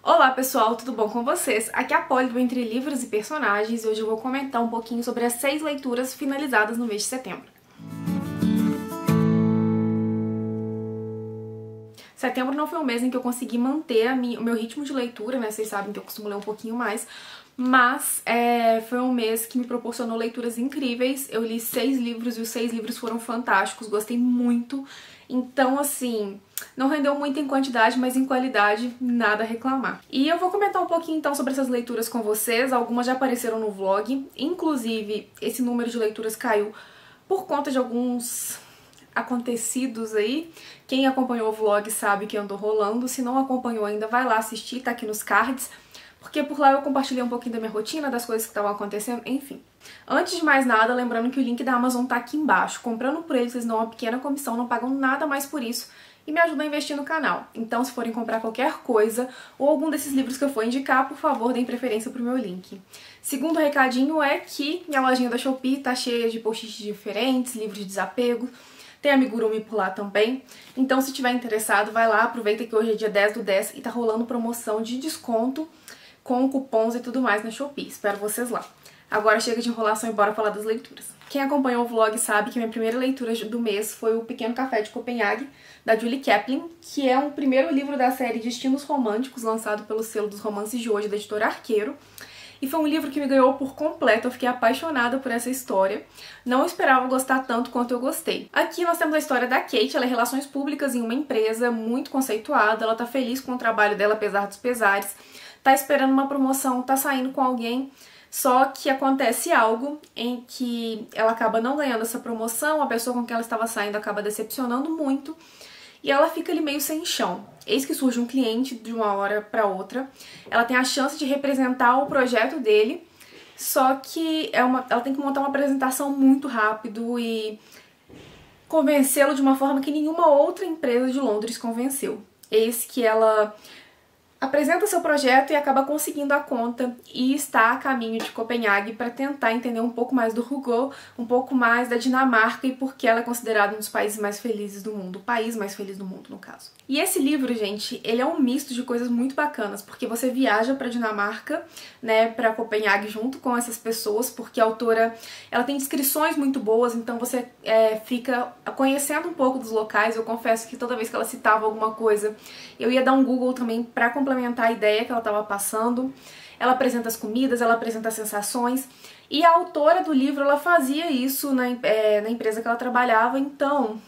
Olá pessoal, tudo bom com vocês? Aqui é a Polly do Entre Livros e Personagens e hoje eu vou comentar um pouquinho sobre as 6 leituras finalizadas no mês de setembro. Setembro não foi um mês em que eu consegui manter o meu ritmo de leitura, né? Vocês sabem que eu costumo ler um pouquinho mais, mas foi um mês que me proporcionou leituras incríveis. Eu li 6 livros e os 6 livros foram fantásticos, gostei muito. Então, assim, não rendeu muito em quantidade, mas em qualidade, nada a reclamar. E eu vou comentar um pouquinho então sobre essas leituras com vocês. Algumas já apareceram no vlog, inclusive esse número de leituras caiu por conta de alguns acontecidos aí. Quem acompanhou o vlog sabe que andou rolando, se não acompanhou ainda, vai lá assistir, tá aqui nos cards, porque por lá eu compartilhei um pouquinho da minha rotina, das coisas que estavam acontecendo, enfim. Antes de mais nada, lembrando que o link da Amazon tá aqui embaixo. Comprando por eles, vocês dão uma pequena comissão, não pagam nada mais por isso e me ajudam a investir no canal. Então, se forem comprar qualquer coisa ou algum desses livros que eu for indicar, por favor, deem preferência pro meu link. Segundo recadinho é que minha lojinha da Shopee tá cheia de post-its diferentes, livros de desapego, tem amigurumi por lá também. Então, se tiver interessado, vai lá, aproveita que hoje é dia 10/10 e tá rolando promoção de desconto com cupons e tudo mais na Shopee. Espero vocês lá. Agora chega de enrolação e bora falar das leituras. Quem acompanhou o vlog sabe que minha primeira leitura do mês foi O Pequeno Café de Copenhague, da Julie Kaplan, que é o primeiro livro da série Destinos Românticos, lançado pelo selo dos romances de hoje, da editora Arqueiro. E foi um livro que me ganhou por completo, eu fiquei apaixonada por essa história. Não esperava gostar tanto quanto eu gostei. Aqui nós temos a história da Kate, ela é relações públicas em uma empresa muito conceituada, ela tá feliz com o trabalho dela apesar dos pesares, tá esperando uma promoção, tá saindo com alguém, só que acontece algo em que ela acaba não ganhando essa promoção, a pessoa com quem ela estava saindo acaba decepcionando muito e ela fica ali meio sem chão. Eis que surge um cliente de uma hora para outra, ela tem a chance de representar o projeto dele, só que ela tem que montar uma apresentação muito rápido e convencê-lo de uma forma que nenhuma outra empresa de Londres convenceu. Eis que ela apresenta seu projeto e acaba conseguindo a conta e está a caminho de Copenhague para tentar entender um pouco mais do Hugo, um pouco mais da Dinamarca e por que ela é considerada um dos países mais felizes do mundo, o país mais feliz do mundo, no caso. E esse livro, gente, ele é um misto de coisas muito bacanas, porque você viaja para Dinamarca, né, para Copenhague junto com essas pessoas, porque a autora, ela tem descrições muito boas, então você fica conhecendo um pouco dos locais. Eu confesso que toda vez que ela citava alguma coisa, eu ia dar um Google também para complementar a ideia que ela estava passando. Ela apresenta as comidas, ela apresenta as sensações, e a autora do livro, ela fazia isso na empresa que ela trabalhava, então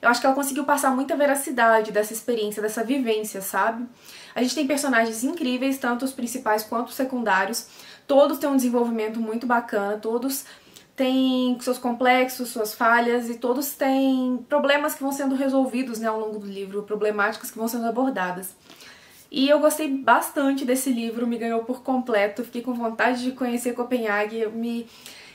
eu acho que ela conseguiu passar muita veracidade dessa experiência, dessa vivência, sabe? A gente tem personagens incríveis, tanto os principais quanto os secundários, todos têm um desenvolvimento muito bacana, todos têm seus complexos, suas falhas, e todos têm problemas que vão sendo resolvidos, né, ao longo do livro, problemáticas que vão sendo abordadas. E eu gostei bastante desse livro, me ganhou por completo, fiquei com vontade de conhecer Copenhague, eu me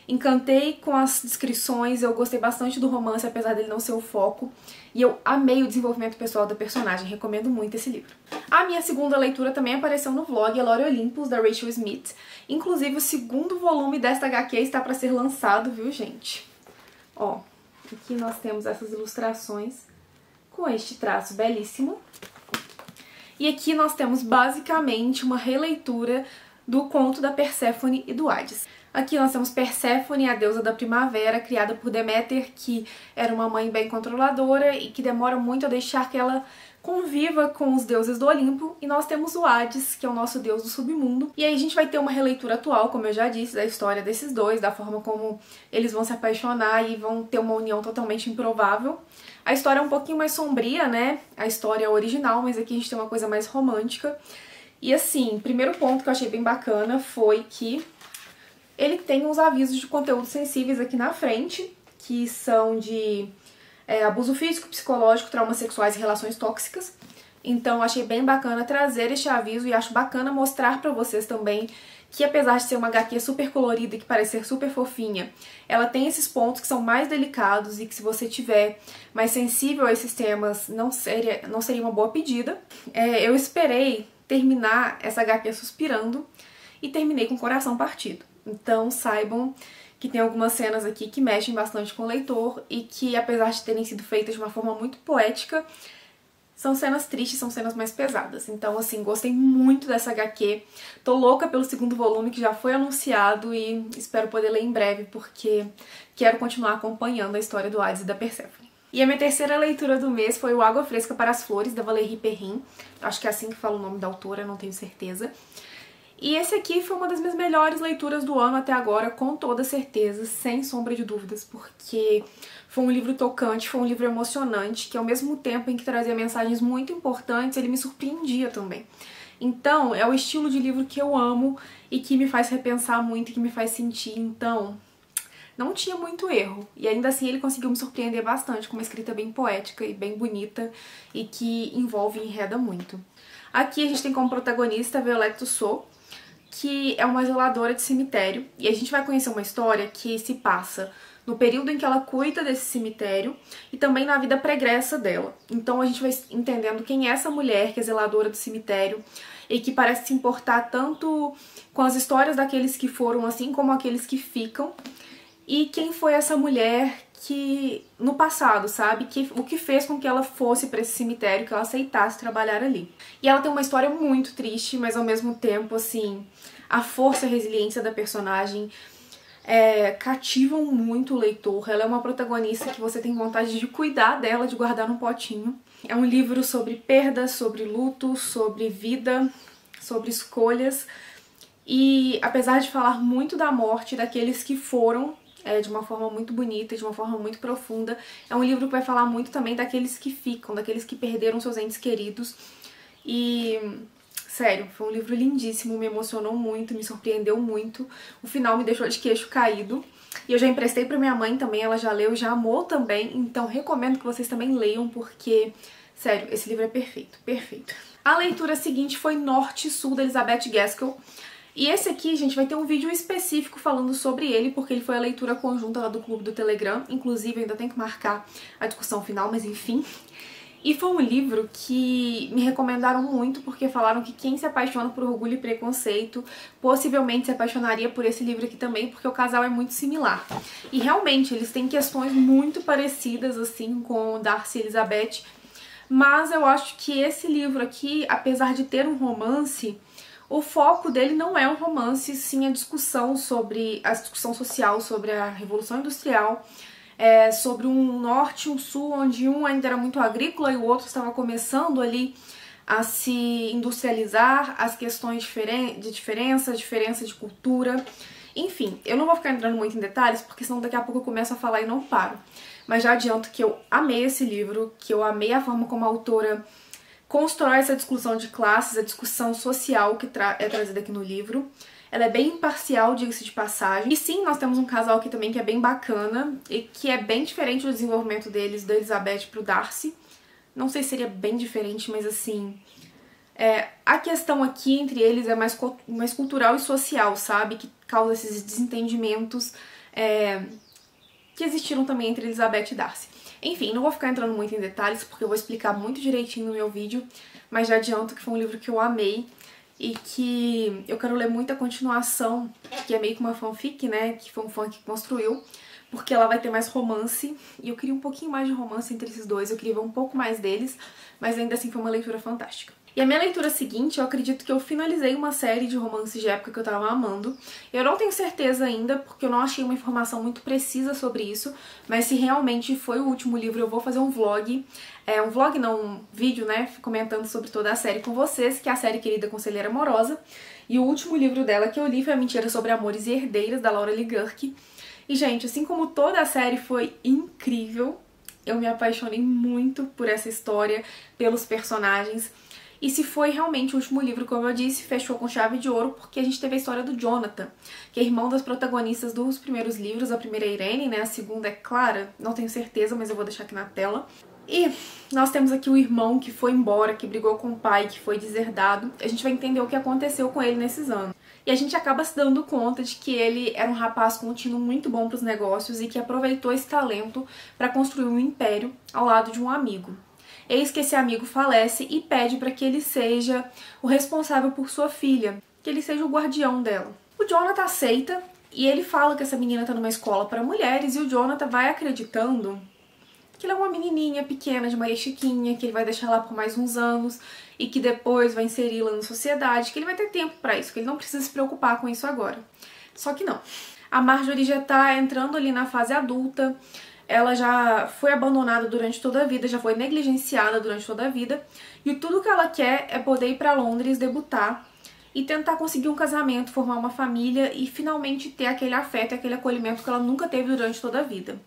encantei com as descrições, eu gostei bastante do romance, apesar dele não ser o foco, e eu amei o desenvolvimento pessoal da personagem, recomendo muito esse livro. A minha segunda leitura também apareceu no vlog, Lore Olympus, da Rachel Smith. Inclusive, o segundo volume desta HQ está para ser lançado, viu, gente? Ó, aqui nós temos essas ilustrações com este traço belíssimo. E aqui nós temos basicamente uma releitura do conto da Perséfone e do Hades. Aqui nós temos Perséfone, a deusa da primavera, criada por Deméter, que era uma mãe bem controladora e que demora muito a deixar que ela conviva com os deuses do Olimpo. E nós temos o Hades, que é o nosso deus do submundo. E aí a gente vai ter uma releitura atual, como eu já disse, da história desses dois, da forma como eles vão se apaixonar e vão ter uma união totalmente improvável. A história é um pouquinho mais sombria, né? A história é original, mas aqui a gente tem uma coisa mais romântica. E assim, o primeiro ponto que eu achei bem bacana foi que ele tem uns avisos de conteúdo sensíveis aqui na frente, que são de abuso físico, psicológico, traumas sexuais e relações tóxicas. Então achei bem bacana trazer este aviso e acho bacana mostrar pra vocês também que, apesar de ser uma HQ super colorida e que parece ser super fofinha, ela tem esses pontos que são mais delicados e que, se você tiver mais sensível a esses temas, não seria uma boa pedida. Eu esperei terminar essa HQ suspirando e terminei com o coração partido. Então saibam que tem algumas cenas aqui que mexem bastante com o leitor e que, apesar de terem sido feitas de uma forma muito poética, São cenas tristes, são cenas mais pesadas. Então, assim, gostei muito dessa HQ. Tô louca pelo segundo volume, que já foi anunciado, e espero poder ler em breve, porque quero continuar acompanhando a história do Hades e da Perséfone. E a minha terceira leitura do mês foi o Água Fresca para as Flores, da Valérie Perrin. Acho que é assim que fala o nome da autora, não tenho certeza. E esse aqui foi uma das minhas melhores leituras do ano até agora, com toda certeza, sem sombra de dúvidas, porque foi um livro tocante, foi um livro emocionante, que ao mesmo tempo em que trazia mensagens muito importantes, ele me surpreendia também. Então, é o estilo de livro que eu amo e que me faz repensar muito, que me faz sentir. Então, não tinha muito erro. E ainda assim ele conseguiu me surpreender bastante, com uma escrita bem poética e bem bonita, e que envolve e enreda muito. Aqui a gente tem como protagonista a Violette Tussaud, que é uma zeladora de cemitério, e a gente vai conhecer uma história que se passa no período em que ela cuida desse cemitério e também na vida pregressa dela. Então a gente vai entendendo quem é essa mulher que é zeladora do cemitério e que parece se importar tanto com as histórias daqueles que foram, assim como aqueles que ficam, e quem foi essa mulher que no passado, sabe? O que fez com que ela fosse para esse cemitério, que ela aceitasse trabalhar ali. E ela tem uma história muito triste, mas ao mesmo tempo, assim, a força e a resiliência da personagem cativam muito o leitor. Ela é uma protagonista que você tem vontade de cuidar dela, de guardar num potinho. É um livro sobre perda, sobre luto, sobre vida, sobre escolhas. E apesar de falar muito da morte daqueles que foram, de uma forma muito bonita, de uma forma muito profunda, é um livro que vai falar muito também daqueles que ficam, daqueles que perderam seus entes queridos. E, sério, foi um livro lindíssimo, me emocionou muito, me surpreendeu muito. O final me deixou de queixo caído. E eu já emprestei pra minha mãe também, ela já leu, já amou também. Então recomendo que vocês também leiam, porque, sério, esse livro é perfeito, perfeito. A leitura seguinte foi Norte e Sul, da Elizabeth Gaskell. E esse aqui, gente, vai ter um vídeo específico falando sobre ele, porque ele foi a leitura conjunta lá do Clube do Telegram. Inclusive, eu ainda tenho que marcar a discussão final, mas enfim. E foi um livro que me recomendaram muito, porque falaram que quem se apaixona por Orgulho e Preconceito possivelmente se apaixonaria por esse livro aqui também, porque o casal é muito similar. E realmente, eles têm questões muito parecidas, assim, com Darcy e Elizabeth. Mas eu acho que esse livro aqui, apesar de ter um romance, o foco dele não é um romance, sim a discussão social sobre a Revolução Industrial, sobre um norte e um sul, onde um ainda era muito agrícola e o outro estava começando ali a se industrializar, as questões de diferença de cultura. Enfim, eu não vou ficar entrando muito em detalhes, porque senão daqui a pouco eu começo a falar e não paro. Mas já adianto que eu amei esse livro, que eu amei a forma como a autora constrói essa discussão de classes, a discussão social que é trazida aqui no livro. Ela é bem imparcial, diga-se de passagem. E sim, nós temos um casal aqui também que é bem bacana e que é bem diferente do desenvolvimento deles, da Elizabeth pro Darcy. Não sei se seria bem diferente, mas assim... a questão aqui entre eles é mais cultural e social, sabe? Que causa esses desentendimentos que existiram também entre Elizabeth e Darcy. Enfim, não vou ficar entrando muito em detalhes, porque eu vou explicar muito direitinho no meu vídeo, mas já adianto que foi um livro que eu amei e que eu quero ler muito a continuação, que é meio que uma fanfic, né, que foi um fã que construiu, porque ela vai ter mais romance, e eu queria um pouquinho mais de romance entre esses dois, eu queria ver um pouco mais deles, mas ainda assim foi uma leitura fantástica. E a minha leitura seguinte, eu acredito que eu finalizei uma série de romances de época que eu tava amando. Eu não tenho certeza ainda, porque eu não achei uma informação muito precisa sobre isso, mas se realmente foi o último livro, eu vou fazer um vlog. Um vlog não, um vídeo, né, comentando sobre toda a série com vocês, que é a série Querida Conselheira Amorosa. E o último livro dela que eu li foi A Mentira sobre Amores e Herdeiras, da Laura Ligerke. E, gente, assim como toda a série foi incrível, eu me apaixonei muito por essa história, pelos personagens. E se foi realmente o último livro, como eu disse, fechou com chave de ouro, porque a gente teve a história do Jonathan, que é irmão das protagonistas dos primeiros livros. A primeira é Irene, né? A segunda é Clara, não tenho certeza, mas eu vou deixar aqui na tela. E nós temos aqui o irmão que foi embora, que brigou com o pai, que foi deserdado. A gente vai entender o que aconteceu com ele nesses anos. E a gente acaba se dando conta de que ele era um rapaz com um tino muito bom para os negócios e que aproveitou esse talento para construir um império ao lado de um amigo. Eis que esse amigo falece e pede para que ele seja o responsável por sua filha, que ele seja o guardião dela. O Jonathan aceita e ele fala que essa menina está numa escola para mulheres, e o Jonathan vai acreditando que ele é uma menininha pequena de Maria Chiquinha, que ele vai deixar lá por mais uns anos e que depois vai inseri-la na sociedade, que ele vai ter tempo pra isso, que ele não precisa se preocupar com isso agora. Só que não. A Marjorie já tá entrando ali na fase adulta, ela já foi abandonada durante toda a vida, já foi negligenciada durante toda a vida, e tudo que ela quer é poder ir pra Londres, debutar e tentar conseguir um casamento, formar uma família e finalmente ter aquele afeto e aquele acolhimento que ela nunca teve durante toda a vida.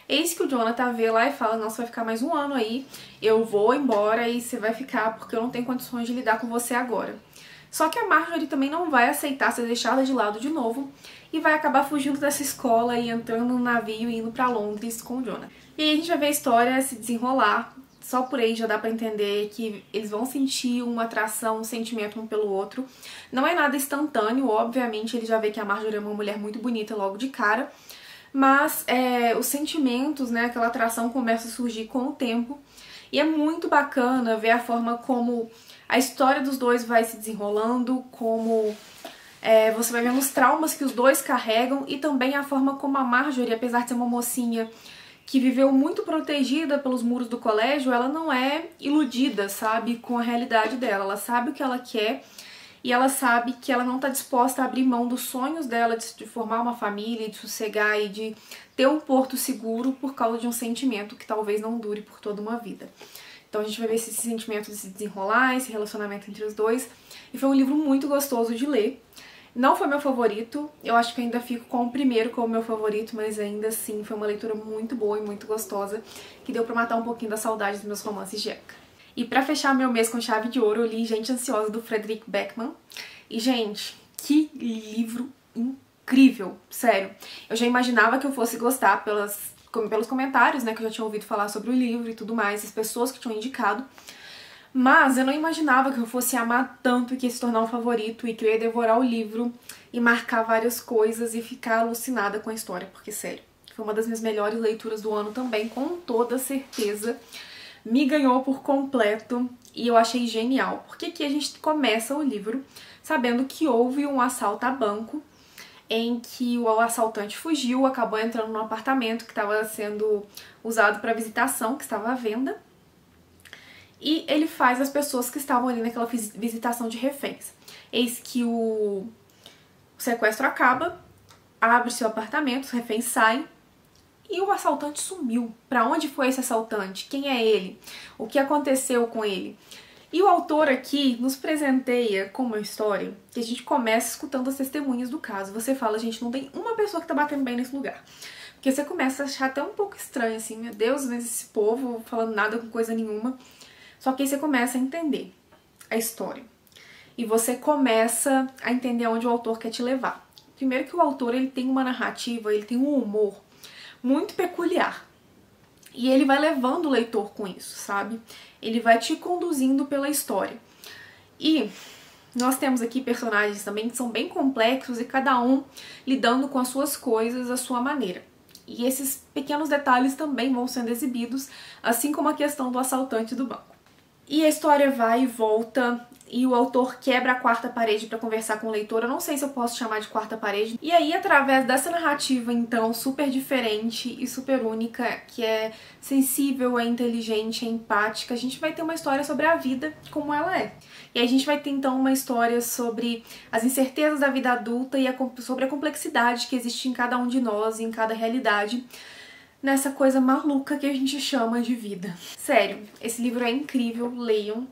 Eis que o Jonathan vê lá e fala, nossa, vai ficar mais um ano aí, eu vou embora e você vai ficar porque eu não tenho condições de lidar com você agora. Só que a Marjorie também não vai aceitar ser deixada de lado de novo e vai acabar fugindo dessa escola e entrando no navio e indo pra Londres com o Jonathan. E aí a gente vai ver a história se desenrolar, só por aí já dá pra entender que eles vão sentir uma atração, um sentimento um pelo outro. Não é nada instantâneo, obviamente ele já vê que a Marjorie é uma mulher muito bonita logo de cara, mas os sentimentos, né, aquela atração começa a surgir com o tempo. E é muito bacana ver a forma como a história dos dois vai se desenrolando, como você vai vendo os traumas que os dois carregam e também a forma como a Marjorie, apesar de ser uma mocinha que viveu muito protegida pelos muros do colégio, ela não é iludida, sabe, com a realidade dela. Ela sabe o que ela quer e ela sabe que ela não está disposta a abrir mão dos sonhos dela de formar uma família, de sossegar e de ter um porto seguro por causa de um sentimento que talvez não dure por toda uma vida. Então a gente vai ver esse sentimento de se desenrolar, esse relacionamento entre os dois. E foi um livro muito gostoso de ler. Não foi meu favorito, eu acho que ainda fico com o primeiro como meu favorito, mas ainda assim foi uma leitura muito boa e muito gostosa, que deu pra matar um pouquinho da saudade dos meus romances de época. E pra fechar meu mês com chave de ouro, eu li Gente Ansiosa, do Frederick Backman. E, gente, que livro incrível, sério. Eu já imaginava que eu fosse gostar pelos comentários, né, que eu já tinha ouvido falar sobre o livro e tudo mais, as pessoas que tinham indicado. Mas eu não imaginava que eu fosse amar tanto e que ia se tornar um favorito e que eu ia devorar o livro e marcar várias coisas e ficar alucinada com a história, porque, sério, foi uma das minhas melhores leituras do ano também, com toda certeza. Me ganhou por completo e eu achei genial, porque aqui a gente começa o livro sabendo que houve um assalto a banco em que o assaltante fugiu, acabou entrando num apartamento que estava sendo usado para visitação, que estava à venda, e ele faz as pessoas que estavam ali naquela visitação de reféns. Eis que o sequestro acaba, abre-se o apartamento, os reféns saem, e o assaltante sumiu. Pra onde foi esse assaltante? Quem é ele? O que aconteceu com ele? E o autor aqui nos presenteia com uma história que a gente começa escutando as testemunhas do caso. Você fala, gente, não tem uma pessoa que tá batendo bem nesse lugar. Porque você começa a achar até um pouco estranho, assim, meu Deus, mas esse povo falando nada com coisa nenhuma. Só que aí você começa a entender a história. E você começa a entender aonde o autor quer te levar. Primeiro que o autor, ele tem uma narrativa, ele tem um humor muito peculiar. E ele vai levando o leitor com isso, sabe? Ele vai te conduzindo pela história. E nós temos aqui personagens também que são bem complexos e cada um lidando com as suas coisas à sua maneira. E esses pequenos detalhes também vão sendo exibidos, assim como a questão do assaltante do banco. E a história vai e volta, e o autor quebra a quarta parede para conversar com o leitor. Eu não sei se eu posso chamar de quarta parede. E aí, através dessa narrativa, então, super diferente e super única, que é sensível, é inteligente, é empática, a gente vai ter uma história sobre a vida como ela é. E aí a gente vai ter, então, uma história sobre as incertezas da vida adulta e sobre a complexidade que existe em cada um de nós, em cada realidade, nessa coisa maluca que a gente chama de vida. Sério, esse livro é incrível, leiam.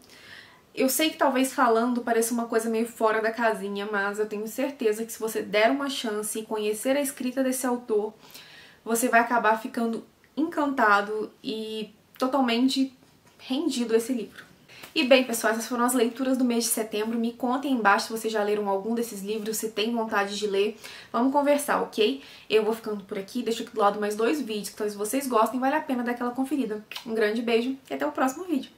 Eu sei que talvez falando pareça uma coisa meio fora da casinha, mas eu tenho certeza que se você der uma chance e conhecer a escrita desse autor, você vai acabar ficando encantado e totalmente rendido a esse livro. E bem, pessoal, essas foram as leituras do mês de setembro. Me contem embaixo se vocês já leram algum desses livros, se tem vontade de ler. Vamos conversar, ok? Eu vou ficando por aqui, deixo aqui do lado mais 2 vídeos, então se vocês gostem, vale a pena dar aquela conferida. Um grande beijo e até o próximo vídeo.